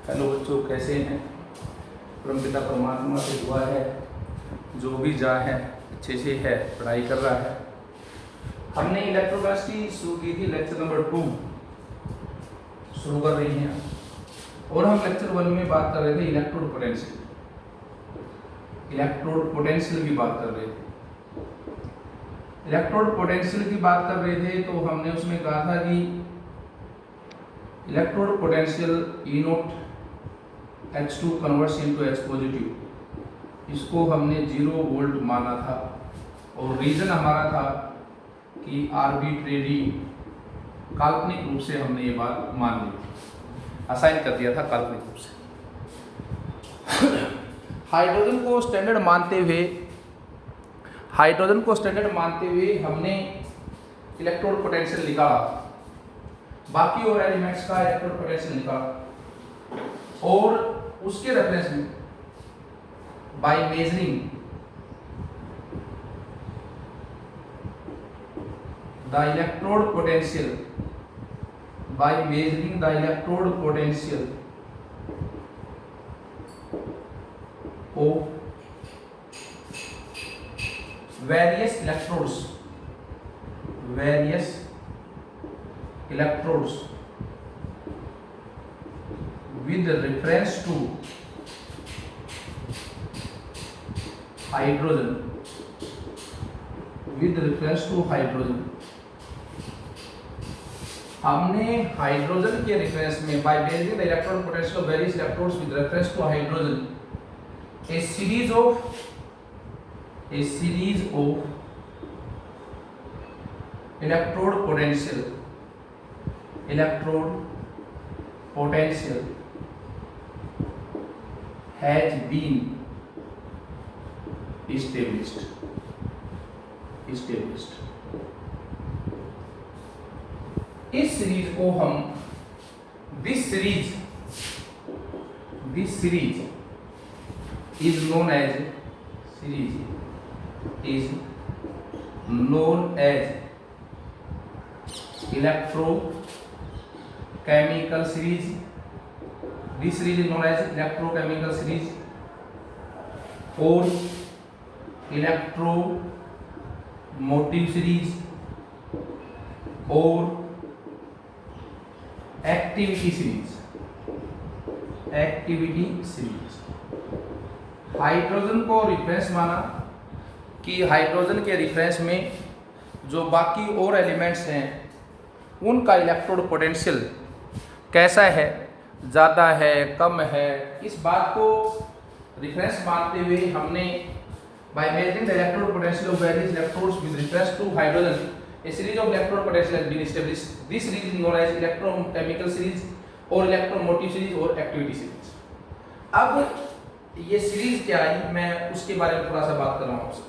Hello बच्चों, कैसे हैं? परमपिता परमात्मा से दुआ है जो भी जा है अच्छे से है, पढ़ाई कर रहा है। हमने इलेक्ट्रोकेमिस्ट्री शुरू की थी, लेक्चर नंबर 2 शुरू कर रही हैं और हम लेक्चर 1 में बात कर रहे थे इलेक्ट्रोड पोटेंशियल की बात कर रहे थे। इलेक्ट्रोड पोटेंशियल की बात कर रहे थे तो हमने उसमें कहा था कि electrode potential E0 H2 converts into H positive, इसको हमने 0 वोल्ट माना था और रीजन हमारा था कि आर्बिट्रेरी काल्पनिक रूप से हमने ये बात मान ली थी, असाइन कर दिया था काल्पनिक रूप से। हाइड्रोजन को स्टैंडर्ड मानते हुए हमने इलेक्ट्रोड पोटेंशियल निकाला, बाकी और एलिमेंट्स का इलेक्ट्रोड पोटेंशियल निकाला और उसके रेफरेंस में by measuring the electrode potential of various electrodes with reference to hydrogen, हमने हाइड्रोजन के रेफरेंस में by measuring the electron potential of various electrodes with reference to hydrogen a series of electrode potential has been established. इस series को हम this series is known as electrochemical series. This series is known as electrochemical series or electromotive series or activity series. Hydrogen को reference माना कि hydrogen के reference में जो बाकी और एलिमेंट्स हैं उनका इलेक्ट्रोड पोटेंशियल कैसा है, ज़्यादा है, कम है, इस बात को रेफरेंस मानते हुए हमने by measuring the electrode potential of various electrodes with reference to hydrogen a series of electrode potential has been established. This series is known as electrochemical series और इलेक्ट्रोमोटिव सीरीज और एक्टिविटी सीरीज. अब ये series क्या आई, मैं उसके बारे में थोड़ा सा बात कर रहा हूँ आपसे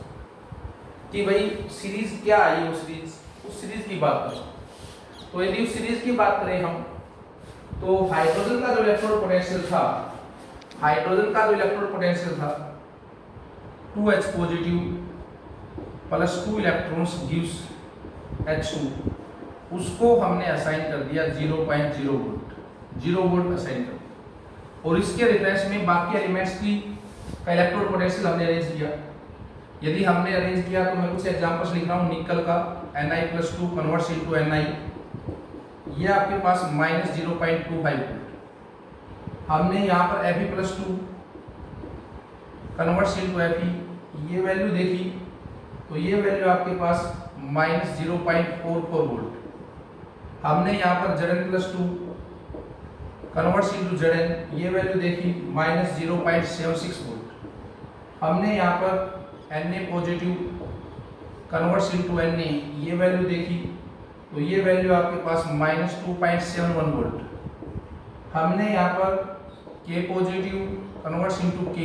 कि भाई सीरीज क्या आई, उस सीरीज की बात करें तो यदि उस सीरीज की बात करें हम तो हाइड्रोजन का जो इलेक्ट्रोड पोटेंशियल था 2H positive plus 2 electrons gives H2, उसको हमने असाइन कर दिया 0.0 वोल्ट असाइन कर दिया और इसके रेफरेंस में बाकी एलिमेंट्स की का इलेक्ट्रोड पोटेंशियल हमने अरेंज किया. यदि हमने अरेंज किया तो मैं कुछ एग्जांपल्स लिख रहा हूँ. निकल का Ni+2 कन्वर्ट्स इनटू Ni, ये आपके पास -0.25 वोल्ट. हमने यहाँ पर Fe+2 कन्वर्ट्स इनटू Fe, ये वैल्यू देखी तो ये वैल्यू आपके पास -0.44 वोल्ट. हमने यहाँ पर Zn+2 कन्वर्ट्स इनटू Zn, ये वैल्यू देखी -0.76 वोल्ट. हमने यहाँ पर Na positive converts into Na, ये वैल्यू देखी तो ये वैल्यू आपके पास -2.71 वोल्ट. हमने यहाँ पर K positive converts into K,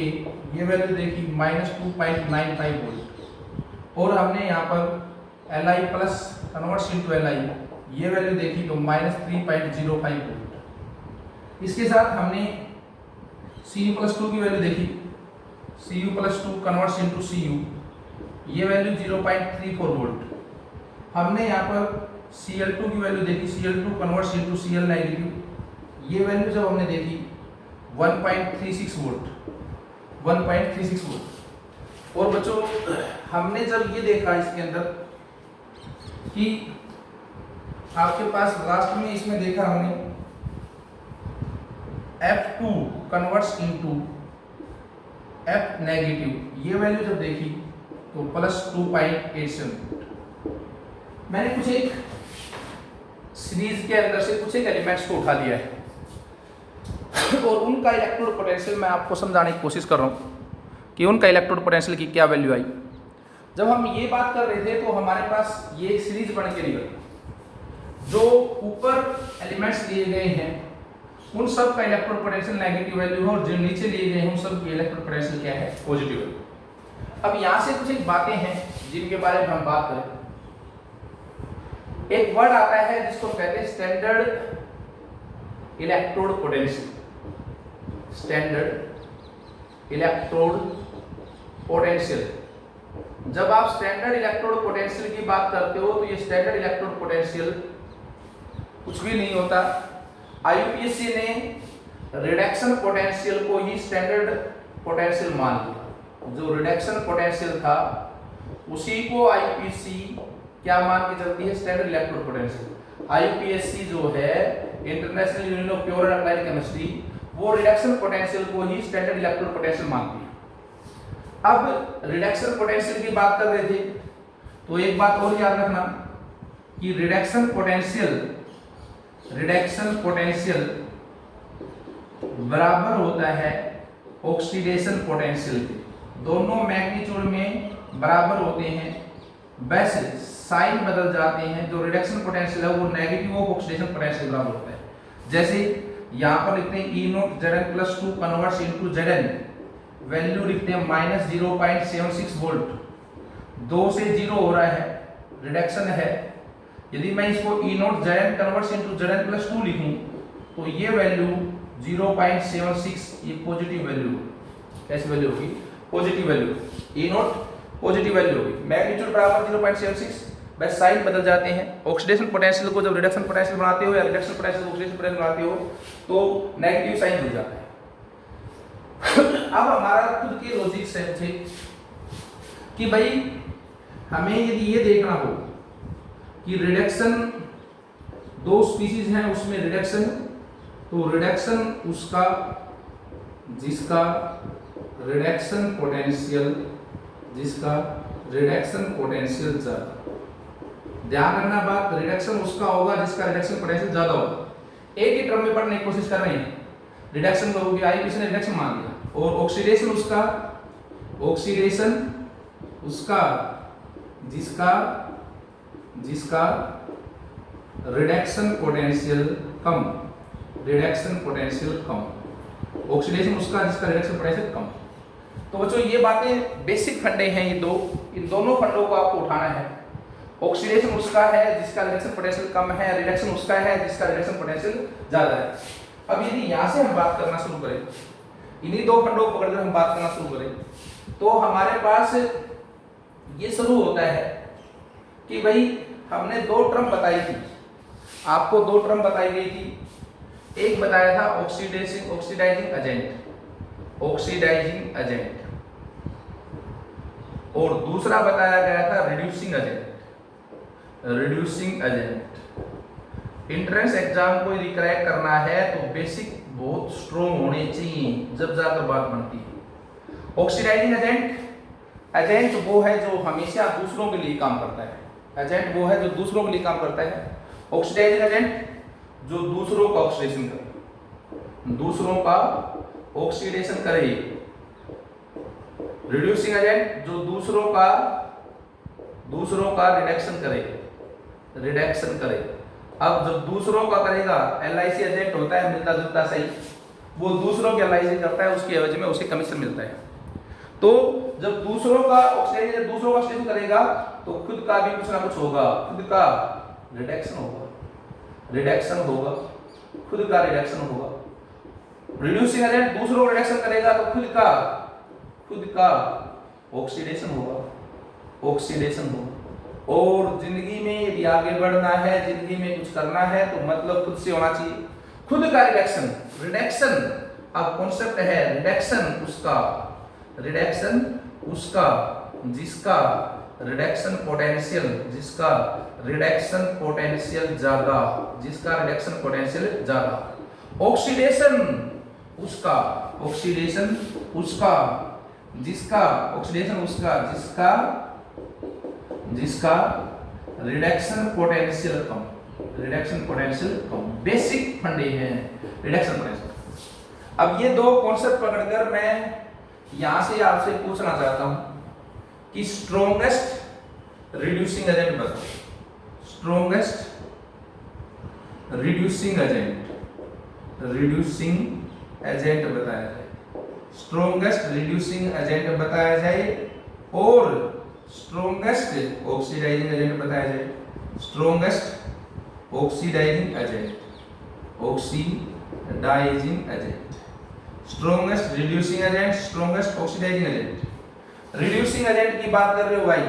ये वैल्यू देखी -2.95 वोल्ट. और हमने यहाँ पर Li plus converts into Li, ये वैल्यू देखी तो -3.05 वोल्ट. इसके साथ हमने Cu+2 की वैल्यू देखी, Cu+2 कन्वर्ट्स इनटू Cu, ये वैल्यू 0.34 वोल्ट. हमने यहाँ पर Cl2 की वैल्यू देखी, Cl2 converts into Cl negative, ये वैल्यू जब हमने देखी 1.36 वोल्ट, 1.36 वोल्ट। और बच्चों हमने जब ये देखा इसके अंदर कि आपके पास लास्ट में इसमें देखा हमने F2 converts into F negative, ये वैल्यू जब देखी तो +2.87। मैंने कुछ एक सीरीज के अंदर से कुछ एक एलिमेंट्स को उठा लिया है और उनका इलेक्ट्रोड पोटेंशियल मैं आपको समझाने की कोशिश कर रहा हूँ कि उनका इलेक्ट्रोड पोटेंशियल की क्या वैल्यू आई। जब हम ये बात कर रहे थे तो हमारे पास ये सीरीज बन के निकली, जो ऊपर एलिमेंट्स लिए गए हैं उन सब का इलेक्ट्रोड पोटेंशियल नेगेटिव वैल्यू है और जो नीचे लिए गए हैं उन सब की इलेक्ट्रोड पोटेंशियल क्या है, पॉजिटिव वैल्यू। अब यहाँ से कुछ एक बातें हैं जिनके बारे में हम बात करें। एक वर्ड आता है जिसको कहते हैं standard electrode potential, standard electrode potential. जब आप स्टैंडर्ड इलेक्ट्रोड पोटेंशियल की बात करते हो तो ये स्टैंडर्ड इलेक्ट्रोड पोटेंशियल कुछ भी नहीं होता। आईयूपीएसी ने रिडक्शन पोटेंशियल को ही स्टैंडर्ड पोटेंशियल मान लिया। जो रिडक्शन पोटेंशियल था उसी को आईयूपीएसी क्या मान के चलती है, स्टैंडर्ड इलेक्ट्रोड पोटेंशियल। आईयूपीएसी जो है international union of pure and applied chemistry, वो रिडक्शन पोटेंशियल को ही स्टैंडर्ड इलेक्ट्रोड पोटेंशियल मानती है। अब रिडक्शन पोटेंशियल की बात कर रहे थे तो एक बात और याद रखना कि रिडक्शन पोटेंशियल बराबर होता है ऑक्सीडेशन पोटेंशियल के। दोनों मैग्नीट्यूड में बराबर होते हैं, वैसे साइन बदल जाते हैं। जो रिडक्शन पोटेंशियल है वो नेगेटिव ऑफ ऑक्सीडेशन पोटेंशियल बराबर होता है। जैसे यहाँ पर लिखते हैं E0 Zn+2 converts into Zn, value लिखते हैं -0.76 वोल्ट। 2 से 0 हो रहा है, रिडक्शन है। यदि मैं इसको E0 Zn converts into Zn+2 लिखूं तो ये वैल्यू 0.76, ये पॉजिटिव वैल्यू, कैसी वैल्यू होगी, positive value. E0 positive value होगी, मैग्नीट्यूड बराबर 0.76, बस साइन बदल जाते हैं। ऑक्सीडेशन पोटेंशियल को जब रिडक्शन पोटेंशियल बनाते हो या रिडक्शन पोटेंशियल को ऑक्सीडेशन पोटेंशियल बनाते हो तो नेगेटिव साइन जुड़ जाता है। अब हमारा खुद के लॉजिक से थे कि भाई हमें यदि ये देखना हो कि रिडक्शन दो स्पीशीज हैं उसमें रिडक्शन, तो रिडक्शन उसका जिसका रिडक्शन पोटेंशियल ज्यादा, ध्यान रखना बात, रिडक्शन उसका होगा जिसका रिडक्शन पोटेंशियल ज्यादा होगा। एक ही टर्म में पढ़ने की कोशिश कर रहे हैं, रिडक्शन का हो गया, आई किसने रिडक्शन मान लिया, और ऑक्सीडेशन उसका जिसका रिडक्शन पोटेंशियल कम, ऑक्सीडेशन उसका जिसका रिडक्शन पोटेंशियल कम। तो बच्चों ये बातें बेसिक फंडे हैं, ये दो, इन दोनों फंडों को आपको उठाना है। ऑक्सीडेशन उसका है जिसका रिडक्शन पोटेंशियल कम है, रिडक्शन उसका है जिसका रिडक्शन पोटेंशियल ज्यादा है। अब यदि यहाँ से हम बात करना शुरू करें, इन्हीं दो फंडों को पकड़कर हम बात करना शुरू करें, तो हमारे पास ये शुरू होता है कि भाई हमने दो टर्म बताई थी, आपको दो टर्म बताई गई थी। एक बताया था ऑक्सीडाइजिंग एजेंट, और दूसरा बताया गया था रिड्यूसिंग एजेंट। एंट्रेंस एग्जाम को यदि क्रैक करना है तो बेसिक बहुत स्ट्रॉन्ग होने चाहिए, जब जाकर बात बनती है। ऑक्सीडाइजिंग एजेंट वो है जो हमेशा दूसरों के लिए काम करता है, एजेंट वो है जो दूसरों के लिए काम करता है। ऑक्सीडाइजिंग एजेंट जो दूसरों का ऑक्सीडेशन करे, रिड्यूसिंग एजेंट जो दूसरों का रिडक्शन करे। अब जब दूसरों का करेगा, LIC एजेंट होता है मिलता जुलता सही, वो दूसरों के LIC करता है, उसकी एवज में उसे कमीशन मिलता है। तो जब दूसरों का ऑक्सीडेशन करेगा तो खुद का भी कुछ ना कुछ होगा, खुद का रिडक्शन होगा, खुद का रिडक्शन होगा। रिड्यूसिंग एजेंट दूसरों का रिडक्शन करेगा तो खुद का ऑक्सीडेशन होगा। और जिंदगी में यदि आगे बढ़ना है, जिंदगी में कुछ करना है तो मतलब खुद से होना चाहिए, खुद का रिडक्शन अब कॉन्सेप्ट है रिडक्शन उसका जिसका रिडक्शन पोटेंशियल ज्यादा, ऑक्सीडेशन उसका जिसका रिडक्शन पोटेंशियल कम। बेसिक फंडे हैं रिडक्शन पोटेंशियल। अब ये दो कॉन्सेप्ट पकड़कर मैं यहां से आपसे पूछना चाहता हूं कि स्ट्रॉन्गेस्ट रिड्यूसिंग एजेंट बताओ। स्ट्रॉन्गेस्ट रिड्यूसिंग एजेंट बताया जाए, स्ट्रॉन्गेस्ट रिड्यूसिंग एजेंट बताया जाए और स्ट्रॉन्गेस्ट ऑक्सीडाइजिंग एजेंट बताया जाए। Strongest oxidising agent, strongest reducing agent, strongest oxidising agent. Reducing agent की बात कर रहे हो भाई,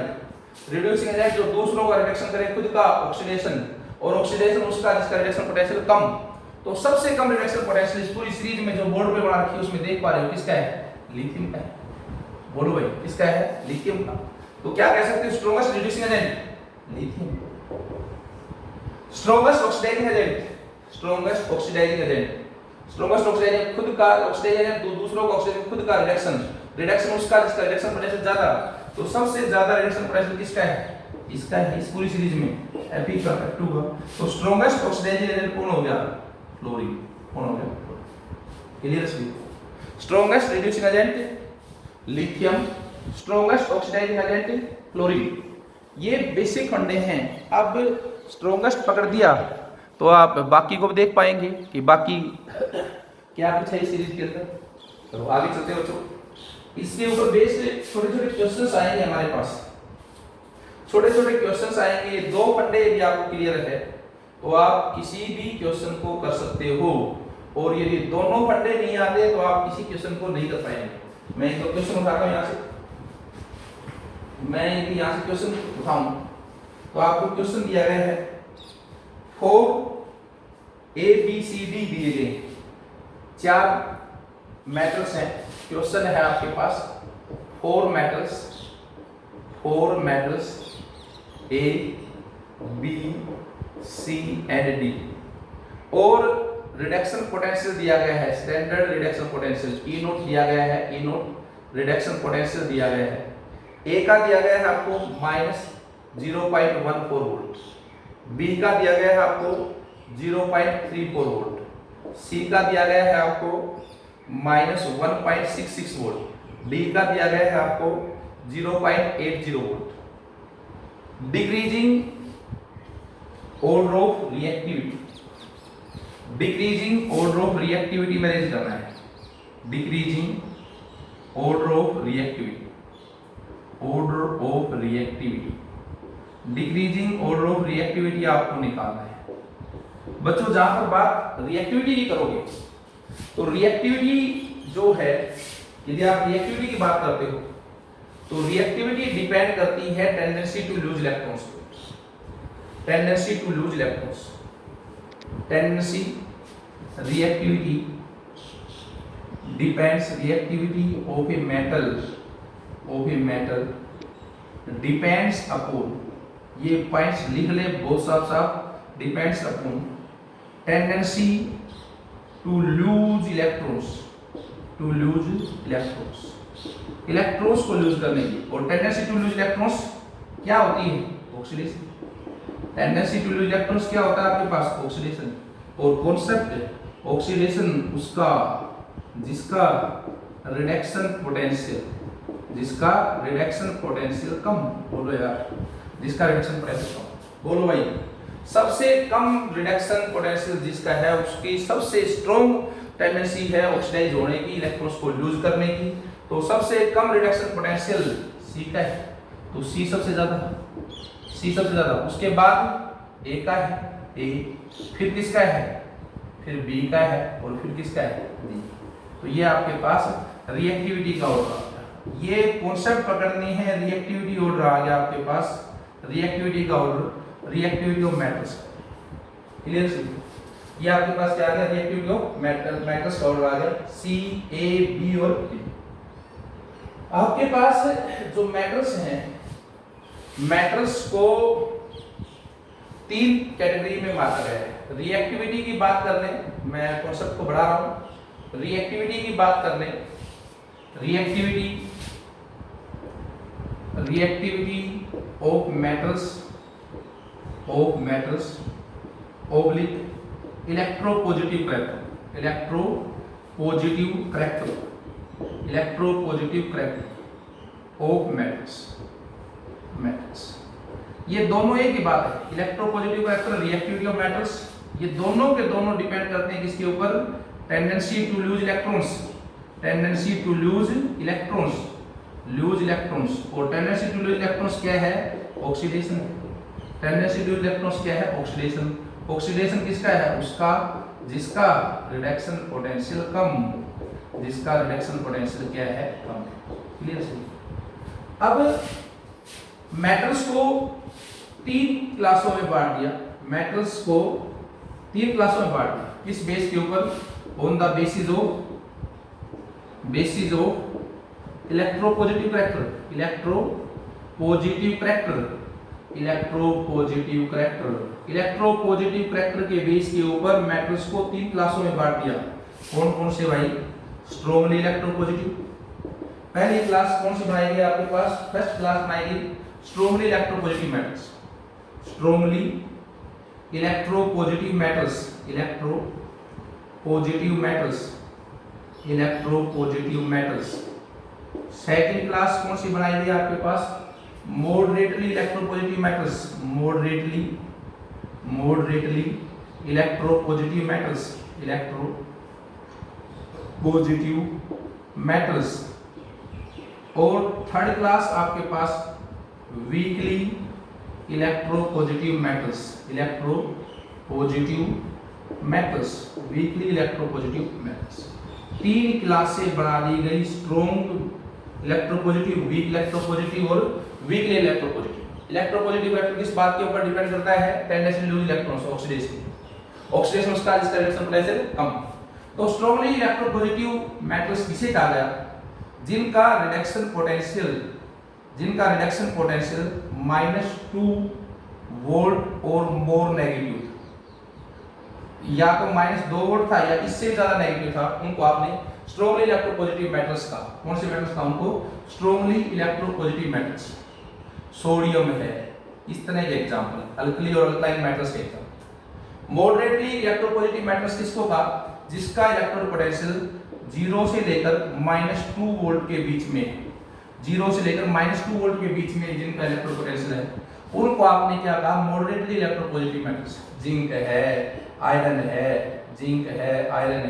रिड्यूसिंग एजेंट जो दूसरों का रिडक्शन करे, खुद का ऑक्सीडेशन, और ऑक्सीडेशन उसका जिसका रिडक्शन पोटेंशियल कम। तो सबसे कम रिडक्शन पोटेंशियल इस पूरी सीरीज में जो बोर्ड पे बना रखी है उसमें देख पा रहे हो किसका है? लिथियम का है। बोलो भाई किसका है? लिथियम का। तो क्या कह सकते हो strongest reducing agent? Lithium. Strongest oxidising agent, खुद का ऑक्सीडाइजिंग एजेंट, दूसरों का ऑक्सीडेशन, खुद का रिडक्शन उसका जिसका रिडक्शन पोटेंशियल ज्यादा। तो सबसे ज्यादा रिडक्शन पोटेंशियल किसका है? इसका है इस पूरी सीरीज में, Fe का F2 का। तो स्ट्रॉन्गेस्ट ऑक्सीडाइजिंग एजेंट कौन हो गया? क्लोरीन। कौन हो गया? क्लियर है? Strongest reducing agent lithium, strongest oxidising agent chlorine. ये बेसिक फंडे हैं। अब स्ट्रॉन्गेस्ट पकड़ दिया तो आप बाकी को भी देख पाएंगे कि बाकी क्या कुछ है इस सीरीज के अंदर। तो आगे चलते हो बच्चों, इसके ऊपर बेस्ड छोटे छोटे क्वेश्चंस आएंगे हमारे पास, छोटे छोटे क्वेश्चंस आएंगे। ये दो फंडे यदि आपको क्लियर है तो आप किसी भी क्वेश्चन को कर सकते हो, और यदि दोनों फंडे नहीं आते तो आप किसी क्वेश्चन को नहीं कर पाएंगे। मैं एक क्वेश्चन उठाता हूं यहां से, मैं यदि यहां से क्वेश्चन उठाऊं तो आपको क्वेश्चन दिया गया है 4 ABCD दिए गए 4 मेटल्स हैं। क्वेश्चन है आपके पास 4 metals A, B, C and D, और रिडक्शन पोटेंशियल दिया गया है, standard reduction potential E note दिया गया है, E नोट रिडक्शन पोटेंशियल दिया गया है। A का दिया गया है आपको -0.14 वोल्ट, B का दिया गया है आपको 0.34 वोल्ट, C का दिया गया है आपको -1.66 वोल्ट, D का दिया गया है आपको 0.80 volt. Decreasing order of reactivity manage करना है। Decreasing order of reactivity, decreasing order of reactivity आपको निकालना है। बच्चों जहां पर बात रिएक्टिविटी की करोगे तो रिएक्टिविटी जो है, यदि आप रिएक्टिविटी की बात करते हो तो रिएक्टिविटी डिपेंड करती है टेंडेंसी टू लूज इलेक्ट्रॉन्स पे। Reactivity depends, reactivity of a metal depends upon, ये पॉइंट्स लिख ले बहुत साफ, depends upon tendency to lose electrons, electrons को लूज करने की। और टेंडेंसी टू लूज इलेक्ट्रॉन्स क्या होती है? Oxidation. Tendency to lose electrons क्या होता है आपके पास? ऑक्सीडेशन। और कॉन्सेप्ट ऑक्सीडेशन उसका जिसका रिडक्शन पोटेंशियल कम। बोलो यार, जिसका रिडक्शन पोटेंशियल कम। बोलो भाई, सबसे कम रिडक्शन पोटेंशियल जिसका है उसकी सबसे स्ट्रॉन्ग टेंडेंसी है ऑक्सीडाइज होने की, इलेक्ट्रॉन्स को लूज करने की। तो सबसे कम रिडक्शन पोटेंशियल C का है, तो C सबसे ज्यादा। उसके बाद A का है, A, फिर किसका है? फिर B का है, और फिर किसका है? D। तो ये आपके पास रिएक्टिविटी का ऑर्डर आ गया। ये कॉन्सेप्ट पकड़नी है, रिएक्टिविटी ऑर्डर आ गया आपके पास, रिएक्टिविटी का order, reactivity of metals. Clear? ये आपके पास क्या आ गया, रिएक्टिविटी ऑफ मेटल्स का ऑर्डर आ गया सी, ए, बी और डी। आपके पास जो मेटल्स हैं, मेटल्स को 3 कैटेगरी में बांटा गया है। रिएक्टिविटी की बात कर लें, मैं कॉन्सेप्ट को बढ़ा रहा हूं। रिएक्टिविटी की बात कर लें, reactivity of metals oblique electropositive character of metals. ये दोनों एक ही बात है, electropositive character, reactivity of metals, ये दोनों के दोनों डिपेंड करते हैं किसके ऊपर, टेंडेंसी टू लूज इलेक्ट्रॉन्स, और टेंडेंसी टू लूज इलेक्ट्रॉन्स क्या है, ऑक्सीडेशन। ऑक्सीडेशन किसका है, उसका जिसका रिडक्शन पोटेंशियल कम, क्या है, कम। क्लियर सही। अब मेटल्स को 3 क्लासों में बांट दिया, किस बेस के ऊपर, on the basis of electropositive character के बेस के ऊपर मेटल्स को 3 क्लासों में बांट दिया। कौन कौन से भाई, स्ट्रांगली इलेक्ट्रोपॉजिटिव, पहली क्लास कौन सी बनाएगी आपके पास, फर्स्ट क्लास बनाएगी strongly electropositive metals. Second class कौन सी बनाएगी आपके पास, मॉडरेटली इलेक्ट्रोपॉजिटिव मेटल्स। और थर्ड क्लास आपके पास वीकली इलेक्ट्रोपॉजिटिव मेटल्स। 3 क्लासें बना दी गई, स्ट्रॉन्ग इलेक्ट्रोपॉजिटिव, वीक इलेक्ट्रोपॉजिटिव और वीकली इलेक्ट्रोपॉजिटिव। इलेक्ट्रोपॉजिटिव वेक्टर किस बात के ऊपर डिपेंड करता है, tendency to lose electrons, oxidation उसका, जिसका रिडक्शन पोटेंशियल कम। तो स्ट्रॉन्गली इलेक्ट्रोपॉजिटिव मेटल्स किसे कहा गया, जिनका रिडक्शन पोटेंशियल -2 वोल्ट और मोर नेगेटिव, या तो -2 वोल्ट था या इससे ज्यादा नेगेटिव था, उनको आपने स्ट्रॉन्गली इलेक्ट्रोपॉजिटिव मेटल्स का, कौन से मेटल्स का, उनको स्ट्रॉन्गली इलेक्ट्रोपॉजिटिव मेटल्स। सोडियम है, इस तरह के एग्जांपल, अल्कली और अल्कालाइन मेटल्स के एग्जांपल। मॉडरेटली इलेक्ट्रोपॉजिटिव मेटल्स किसको कहा, जिसका इलेक्ट्रॉन पोटेंशियल 0 से लेकर -2 वोल्ट के बीच में, जिनका इलेक्ट्रॉन पोटेंशियल है, उनको आपने क्या कहा, मॉडरेटली इलेक्ट्रोपॉजिटिव मेटल्स। जिंक है, आयरन है,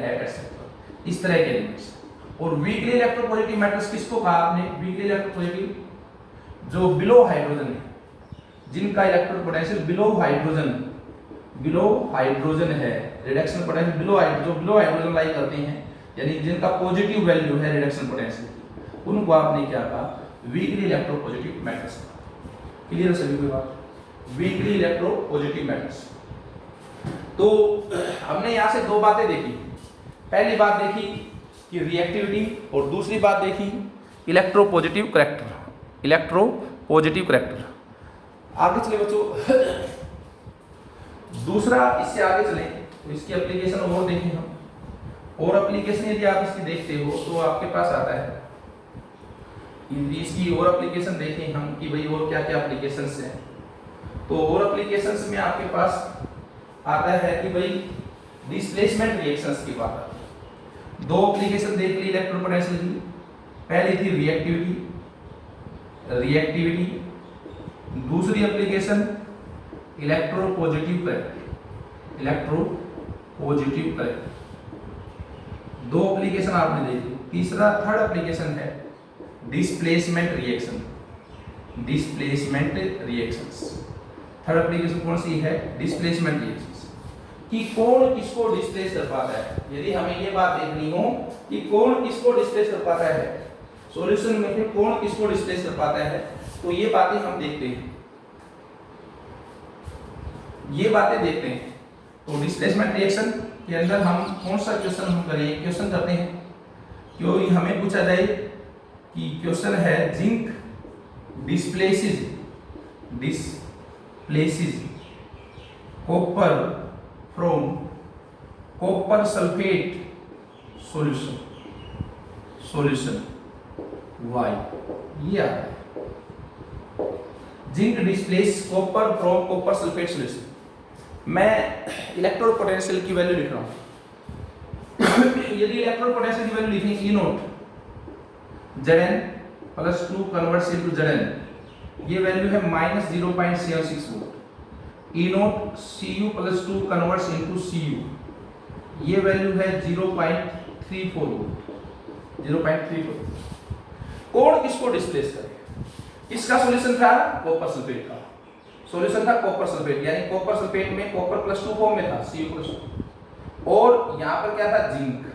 एटसेट्रा, इस तरह के एलिमेंट्स। और वीकली इलेक्ट्रोपॉजिटिव मेटल्स किसको कहा आपने, वीकली इलेक्ट्रोपॉजिटिव जो बिलो हाइड्रोजन है, जिनका इलेक्ट्रॉन पोटेंशियल बिलो हाइड्रोजन है, रिडक्शन पोटेंशियल बिलो हाइड्रोजन लाई करते हैं, यानी जिनका पॉजिटिव वैल्यू है रिडक्शन पोटेंशियल, उनको आपने क्या कहा, वीकली इलेक्ट्रोपॉजिटिव मेटल्स। क्लियर सभी को बात, वीकली इलेक्ट्रोपॉजिटिव मेटल्स। तो हमने यहां से 2 बातें देखी, पहली बात देखी कि रिएक्टिविटी, और दूसरी बात देखी इलेक्ट्रोपॉजिटिव करेक्टर। आगे चले बच्चों, दूसरा, इससे आगे चले तो इसकी एप्लीकेशन और देखें हम, और एप्लीकेशन यदि आप इसकी देखते हो तो आपके पास आता है, इसकी और एप्लीकेशन देखें हम कि भाई और क्या क्या एप्लीकेशंस हैं। तो और एप्लीकेशंस में आपके पास आता है कि भाई डिस्प्लेसमेंट रिएक्शंस की बात आती है। 2 एप्लीकेशन देख ली इलेक्ट्रॉन पोटेंशियल की, पहली थी रिएक्टिविटी, दूसरी एप्लीकेशन इलेक्ट्रोपॉजिटिव करेक्टर। 2 एप्लीकेशन आपने देखी। थर्ड एप्लीकेशन है डिस्प्लेसमेंट रिएक्शंस। थर्ड एप्लीकेशन कौन सी है, डिस्प्लेसमेंट रिएक्शंस, कि कौन किसको डिस्प्लेस कर पाता है। यदि हमें ये बात देखनी हो कि कौन किसको डिस्प्लेस कर पाता है, सॉल्यूशन में फिर कौन किसको डिस्प्लेस कर पाता है, तो ये बातें हम देखते हैं, तो डिस्प्लेसमेंट रिएक्शन के अंदर हम कौन सा क्वेश्चन हम करें, क्वेश्चन करते हैं क्योंकि हमें पूछा जाए कि क्वेश्चन है zinc displaces copper from copper sulphate solution why, ये आता है zinc displace copper from copper sulphate solution. मैं इलेक्ट्रोड पोटेंशियल की वैल्यू लिख रहा हूं। यदि इलेक्ट्रोड पोटेंशियल की वैल्यू लिखें E nought Zn plus 2 converts into Zn, ये वैल्यू है -0.76 volt. E nought Cu plus 2 converts into Cu, ये वैल्यू है 0.34 वोल्ट, 0.34। कोण किसको डिस्प्लेस करेगा? इसका सॉल्यूशन था कॉपर सल्फेट का, सॉल्यूशन था कॉपर सल्फेट, यानी कॉपर सल्फेट में कॉपर प्लस 2 फॉर्म में था Cu प्लस 2, और यहां पर क्या था जिंक।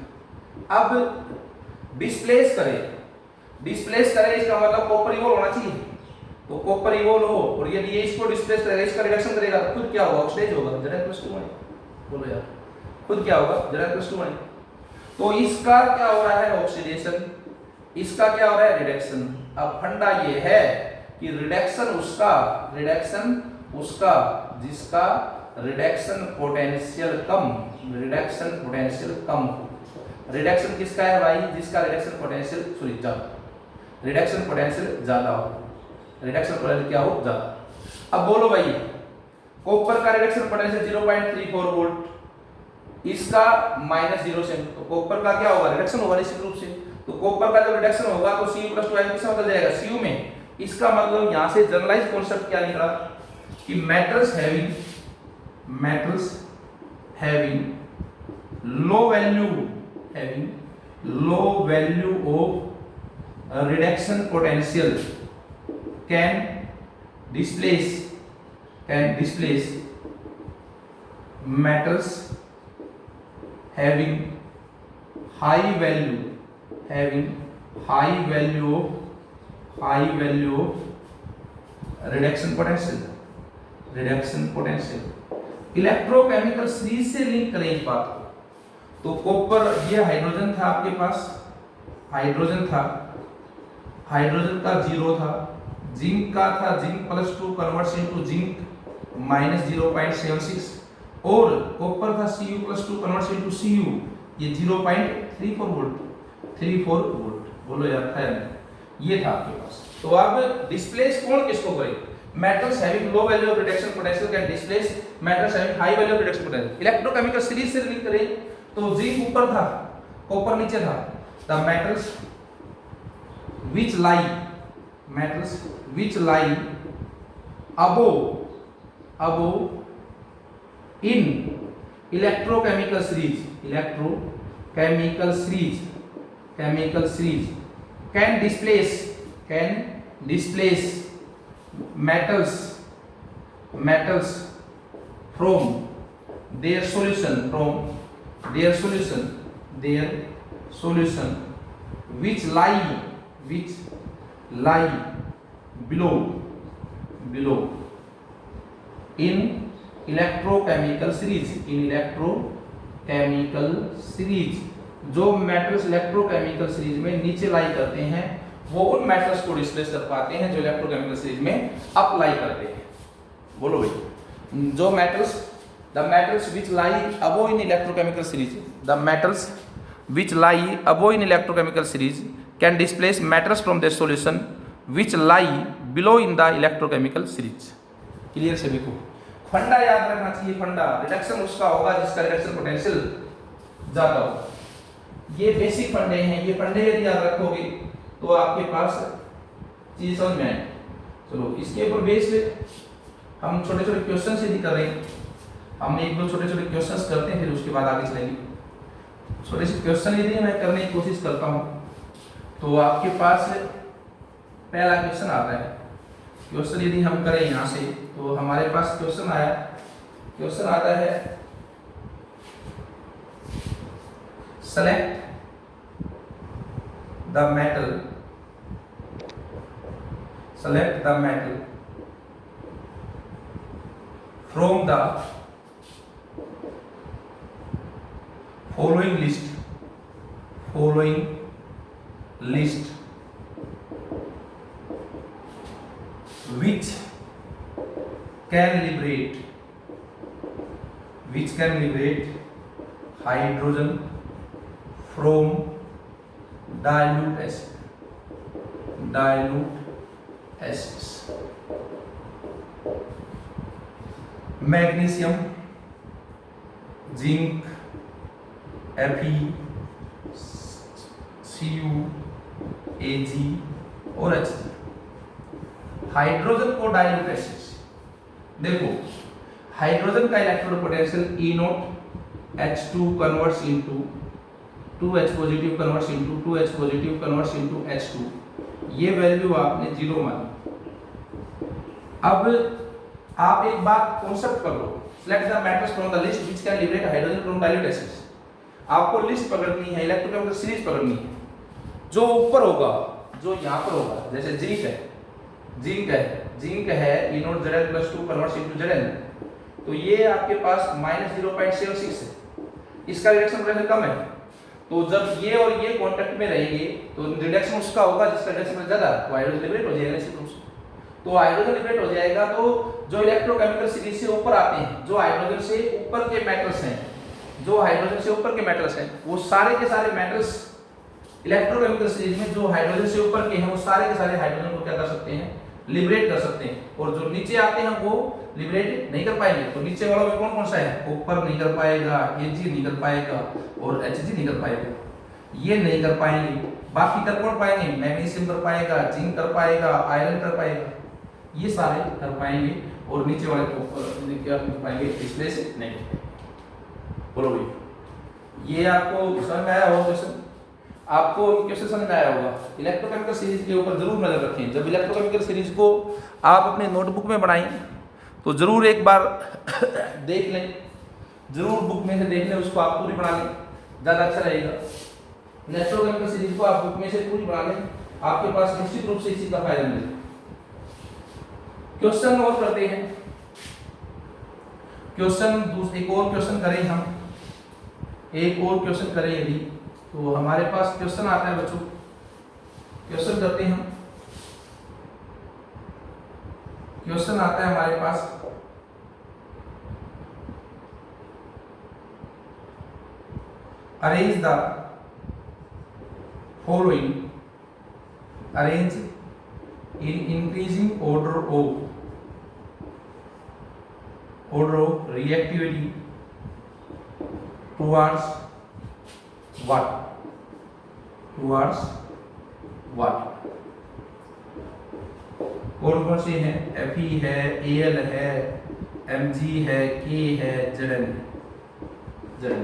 अब डिस्प्लेस करे इसका मतलब कॉपर इवोल्व होना चाहिए, तो कॉपर इवोल्व हो, और यदि ये इसको डिस्प्लेस करेगा, इसका रिडक्शन करेगा, तो खुद क्या होगा, ऑक्सीडाइज होगा, Zn+2 बनेगा। बोलो यार, खुद क्या होगा, Zn+2 बनेगा। तो इसका क्या हो रहा है, ऑक्सीडेशन, इसका क्या हो रहा है, रिडक्शन। अब फंडा ये है कि रिडक्शन उसका जिसका रिडक्शन पोटेंशियल कम हो। रिडक्शन किसका है भाई, जिसका रिडक्शन पोटेंशियल ज्यादा हो, रिडक्शन पोटेंशियल क्या हो, ज्यादा। अब बोलो भाई, कॉपर का रिडक्शन पोटेंशियल 0.34 वोल्ट, इसका -0 से, तो कॉपर का क्या होगा, रिडक्शन होगा निश्चित रूप से। तो कॉपर का जब रिडक्शन होगा तो Cu + 2 किसमें बदल जाएगा, Cu में। इसका मतलब यहां से जनरलाइज कॉन्सेप्ट क्या निकला कि metals having low value of reduction potential can displace metals having high value of reduction potential। Electrochemical series से लिंक करें इस बात को, तो कॉपर, ये हाइड्रोजन था आपके पास, हाइड्रोजन का 0 था, जिंक का था, जिंक +2 कन्वर्ट्स इनटू जिंक -0.76, और कॉपर था Cu + 2 कन्वर्ट्स इनटू Cu, ये 0.34 वोल्ट। बोलो यार, है ये था आपके पास। तो अब डिस्प्लेस कौन किसको करे, metals having low value of reduction potential can displace metals having high value of reduction potential। Electrochemical series से लिंक करें तो जिंक ऊपर था, कॉपर नीचे था। the metals which lie above in electrochemical series can displace metals from their solution which lie below in electrochemical series। जो metals electrochemical series में नीचे लाई करते हैं वो उन मेटल्स को डिस्प्लेस कर पाते हैं जो इलेक्ट्रोकेमिकल सीरीज में अप लाई करते हैं। बोलो भाई, जो metals the metals which lie above in electrochemical series can displace metals from their solution which lie below in the electrochemical series। Clear सभी को? फंडा याद रखना चाहिए, फंडा रिडक्शन उसका होगा जिसका रिडक्शन पोटेंशियल ज्यादा हो। ये बेसिक फंडे हैं, ये फंडे यदि याद रखोगे तो आपके पास चीज समझ में आए। चलो इसके ऊपर बेस हम छोटे छोटे क्वेश्चन यदि कर रहे हैं, हमने एक दो छोटे छोटे क्वेश्चंस करते हैं, फिर उसके बाद आगे चलेंगे। छोटे से क्वेश्चन यदि मैं करने की कोशिश करता हूं तो आपके पास पहला क्वेश्चन आता है। क्वेश्चन यदि हम करें यहां से तो हमारे पास क्वेश्चन आता है select the metal from the following list which can liberate hydrogen from dilute acids. Magnesium, zinc, Fe, Cu, Ag और H। हाइड्रोजन को डाइल्यूट एसिड्स, देखो हाइड्रोजन का electrode potential E0 H2 converts into 2H positive converts into 2H positive converts into H2, ये value आपने 0 मानी। अब आप एक बात कॉन्सेप्ट कर लो, select the metals from the list which can liberate hydrogen from dilute acids. आपको लिस्ट पकड़नी है, इलेक्ट्रोकेमिकल सीरीज पकड़नी है। जो ऊपर होगा, जो यहाँ पर होगा, जैसे जिंक है E0 Zn+2 converts into Zn, तो ये आपके पास -0.76 है, इसका रिडक्शन पोटेंशियल कम है। तो जब ये और ये कांटेक्ट में रहेंगे तो रिडक्शन उसका होगा जिसका रिडक्शन ज्यादा, तो हाइड्रोजन लिबरेट हो जाएगा निश्चित रूप से। तो हाइड्रोजन लिबरेट हो जाएगा, तो जो इलेक्ट्रोकेमिकल सीरीज से ऊपर आते हैं, जो हाइड्रोजन से ऊपर के मेटल्स हैं, वो सारे के सारे मेटल्स इलेक्ट्रोकेमिकल सीरीज में जो हाइड्रोजन से ऊपर के हैं, वो सारे के सारे हाइड्रोजन को क्या कर सकते हैं, लिबरेट कर सकते हैं। और जो नीचे आते हैं वो लिबरेट नहीं कर पाएंगे। तो नीचे वालों में कौन कौन सा है, ऊपर नहीं कर पाएगा, Ag नहीं कर पाएगा और Hg नहीं कर पाएगा, ये नहीं कर पाएंगे। बाकी कर कौन पाएंगे, मैग्नीशियम कर पाएगा, जिंक कर पाएगा, आयरन कर पाएगा, ये सारे कर पाएंगे। और नीचे वाले को क्या कर पाएंगे, इसलिए से नहीं। बोलो भाई, ये आपको समझ में आया होगा क्वेश्चन? आपको क्वेश्चन समझ में आया होगा। इलेक्ट्रोकेमिकल सीरीज के ऊपर जरूर नजर रखें। जब इलेक्ट्रोकेमिकल सीरीज को आप अपने नोटबुक में बनाएं तो जरूर एक बार देख लें, जरूर बुक में से देख लें, उसको आप पूरी बना लें, ज़्यादा अच्छा रहेगा। इलेक्ट्रोकेमिकल सीरीज को आप बुक में से पूरी बना लें, आपके पास निश्चित रूप से इसी का फायदा मिलेगा। क्वेश्चन और करते हैं, एक और क्वेश्चन करें हम, एक और क्वेश्चन करें यदि, तो हमारे पास क्वेश्चन आता है बच्चों, क्वेश्चन करते हैं हम। क्वेश्चन आता है हमारे पास, arrange the following, arrange in increasing order of reactivity towards what? कौन कौन से हैं? Fe है, Al है, Mg है, K है, Zn है।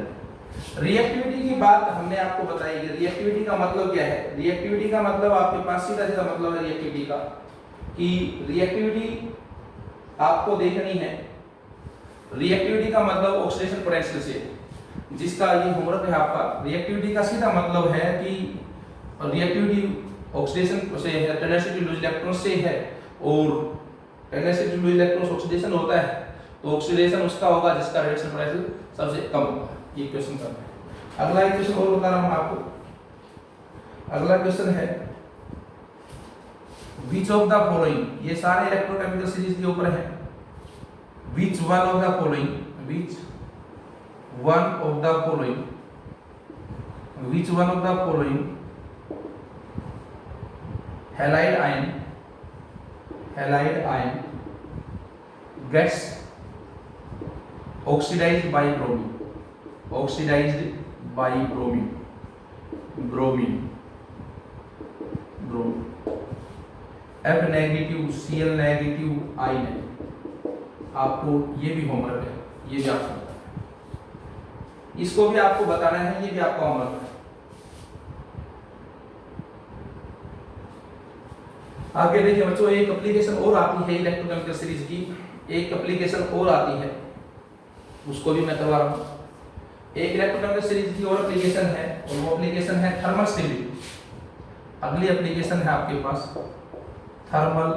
रिएक्टिविटी की बात हमने आपको बताई कि रिएक्टिविटी का मतलब क्या है। रिएक्टिविटी का मतलब आपके पास सीधा सीधा मतलब है रिएक्टिविटी का, कि रिएक्टिविटी आपको देखनी है। रिएक्टिविटी का मतलब ऑक्सीडेशन पोटेंशियल से, जिसका ये होमवर्क है आपका। रिएक्टिविटी का सीधा मतलब है कि रिएक्टिविटी ऑक्सीडेशन से है, टेंडेंसी टू लूज इलेक्ट्रॉन से है, और tendency to lose electron oxidation होता है, तो ऑक्सीडेशन उसका होगा जिसका रिडक्शन पोटेंशियल सबसे कम होगा। ये क्वेश्चन करना है। अगला एक क्वेश्चन और बता रहा हूं आपको। अगला क्वेश्चन है, विच ऑफ द फॉलोइंग, ये सारे इलेक्ट्रोकेमिकल सीरीज के ऊपर है। Which one of the following, which one of the following, which one of the following halide ion gets oxidized by bromine, oxidized by bromine, F negative, Cl negative, I negative. आपको ये भी homework है, ये भी आपको बताना है, इसको भी आपको बताना है, ये भी आपका होमवर्क है। आगे देखिए बच्चों, एक एप्लीकेशन और आती है इलेक्ट्रोकेमिकल सीरीज की, एक एप्लीकेशन और आती है, उसको भी मैं करवा रहा हूँ। एक इलेक्ट्रोकेमिकल सीरीज की और एप्लीकेशन है, और वो एप्लीकेशन है थर्मल स्टेबिलिटी। अगली एप्लीकेशन है आपके पास thermal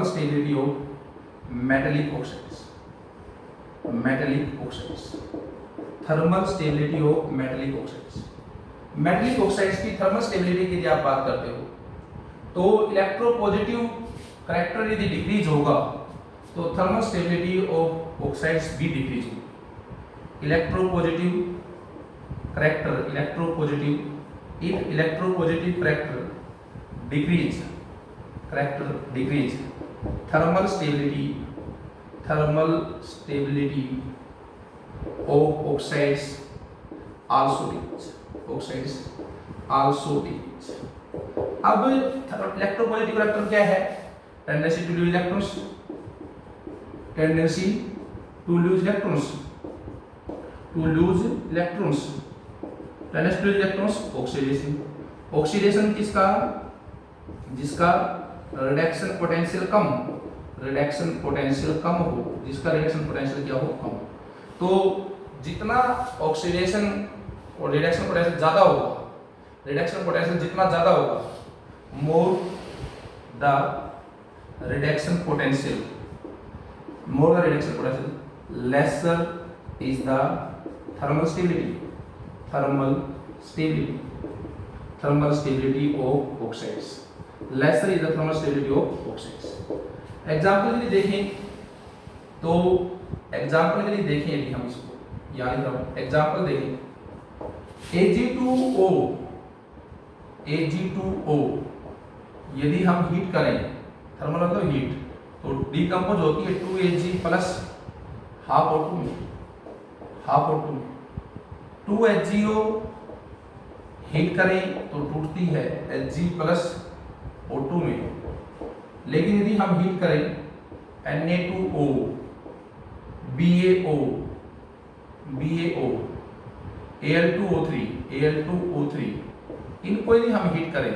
stability of metallic oxides, metallic oxides, thermal stability of metallic oxides. Metallic oxides की थर्मल स्टेबिलिटी की यदि आप बात करते हो तो इलेक्ट्रोपॉजिटिव करैक्टर यदि डिक्रीज होगा तो थर्मल स्टेबिलिटी ऑफ ऑक्साइड्स भी डिक्रीज होगी। Electropositive character, electropositive, if electropositive character decrease, thermal stability of oxides also decrease. अब इलेक्ट्रोपॉजिटिव करैक्टर क्या है? Tendency to lose electrons, tendency to lose electrons, oxidation. Oxidation किसका? जिसका reduction potential कम, reduction potential कम हो, जिसका रिडक्शन पोटेंशियल क्या हो? कम। तो जितना ऑक्सीडेशन और रिडक्शन पोटेंशियल ज्यादा होगा, रिडक्शन पोटेंशियल जितना ज्यादा होगा, more the reduction potential, lesser is the thermal stability of oxides, lesser is the thermal stability of oxides. Example के लिए देखें तो, एग्जांपल के लिए देखें यदि हम इसको याद रखते हैं, एग्जांपल देखें Ag2O यदि हम हीट करें, थर्मल मतलब हीट, तो डीकंपोज होती है 2Ag प्लस हाफ O2 में, 2HgO हीट करें तो टूटती है Hg प्लस O2 में। लेकिन यदि हम हीट करें Na2O, BaO, Al2O3, इनको यदि हम हीट करें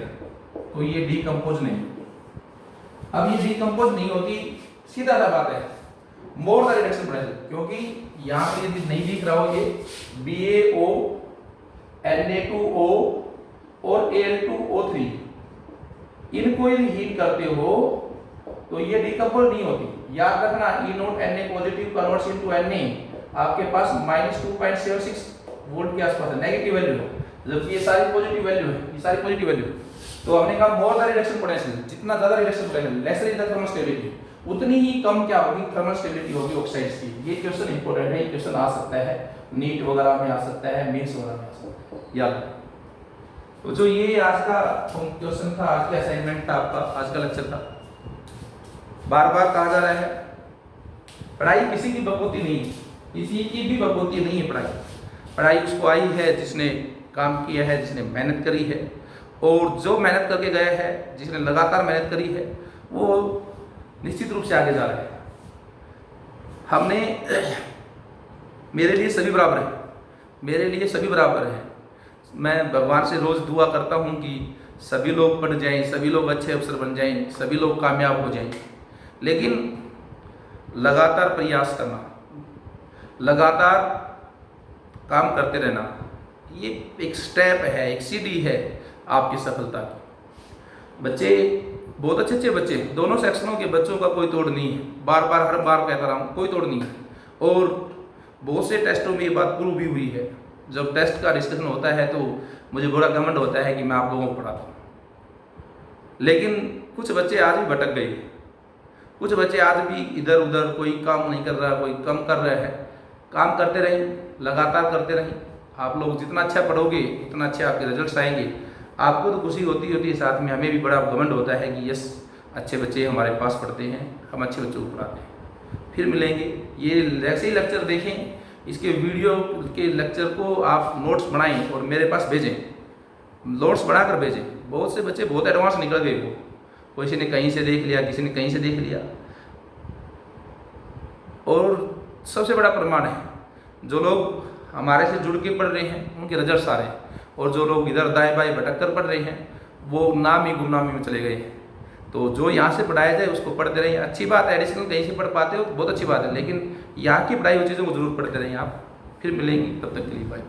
तो ये डीकंपोज नहीं। अब ये डीकंपोज नहीं होती, सीधा सा बात है, मोर द रिडक्शन पोटेंशियल, क्योंकि यहाँ पे यदि नहीं दिख रहा हो ये BaO, Na2O और Al2O3, इनको यदि हीट करते हो तो ये डीकंपोज नहीं होती। याद रखना E note Na positive converts into Na आपके पास -2.76 वोल्ट के आसपास है, नेगेटिव वैल्यू है, जबकि ये सारी पॉजिटिव वैल्यू है, ये सारी पॉजिटिव वैल्यू। तो हमने कहा मोर द रिडक्शन पोटेंशियल, जितना ज्यादा reduction potential, lesser is the thermal stability, उतनी ही कम क्या होगी? थर्मल स्टेबिलिटी होगी ऑक्साइड्स की। ये क्वेश्चन इंपॉर्टेंट है, ये क्वेश्चन आ सकता है नीट वगैरह में, आ सकता है मेंस वगैरह में आ सकता है, याद। तो जो ये आज का क्वेश्चन था, आज का असाइनमेंट था आपका, आज का लेक्चर था। बार बार कहा जा रहा है पढ़ाई किसी की बकौती नहीं, किसी की भी बकौती नहीं है पढ़ाई उसको आई है जिसने काम किया है, जिसने मेहनत करी है, और जो मेहनत करके गया है, जिसने लगातार मेहनत करी है, वो निश्चित रूप से आगे जा रहा है। हमने मेरे लिए सभी बराबर है, मेरे लिए सभी बराबर है। मैं भगवान से रोज़ दुआ करता हूँ कि सभी लोग पढ़ जाएं, सभी लोग अच्छे अफसर बन जाएं, सभी लोग कामयाब हो जाएं, लेकिन लगातार प्रयास करना, लगातार काम करते रहना, ये एक स्टेप है, एक सीढ़ी है आपकी सफलता की। बच्चे बहुत अच्छे अच्छे बच्चे, दोनों सेक्शनों के बच्चों का कोई तोड़ नहीं है, बार बार हर बार कहता रहा हूँ, कोई तोड़ नहीं है। और बहुत से टेस्टों में ये बात प्रूव भी हुई है। जब टेस्ट का डिस्कशन होता है तो मुझे बड़ा घमंड होता है कि मैं आप लोगों को पढ़ाता हूँ, लेकिन कुछ बच्चे आज भी भटक गए, कुछ बच्चे आज भी इधर उधर, कोई काम नहीं कर रहा, कोई कम कर रहा है। काम करते रहें, लगातार करते रहें। आप लोग जितना अच्छा पढ़ोगे उतना अच्छे आपके रिजल्ट्स आएंगे। आपको तो खुशी होती है, साथ में हमें भी बड़ा घमंड होता है कि यस, अच्छे बच्चे हमारे पास पढ़ते हैं, हम अच्छे बच्चों को पढ़ाते हैं। फिर मिलेंगे, ये ऐसे ही लेक्चर देखें, इसके वीडियो के लेक्चर को आप नोट्स बनाएं और मेरे पास भेजें, नोट्स बनाकर भेजें। बहुत से बच्चे बहुत एडवांस निकल गए, वो किसी ने कहीं से देख लिया, किसी ने कहीं से देख लिया। और सबसे बड़ा प्रमाण है, जो लोग हमारे से जुड़ के पढ़ रहे हैं उनके रिजल्ट्स आ रहे हैं, और जो लोग इधर दाएं बाएं भटक कर पढ़ रहे हैं वो नाम ही गुमनामी में चले गए हैं। तो जो यहाँ से पढ़ाया जाए उसको पढ़ते रहिए। अच्छी बात है, एडिशनल कहीं से पढ़ पाते हो तो बहुत अच्छी बात है, लेकिन यहाँ की पढ़ाई हुई चीज़ों को जरूर पढ़ते रहिए आप। फिर मिलेंगे, तब तक के लिए बाय।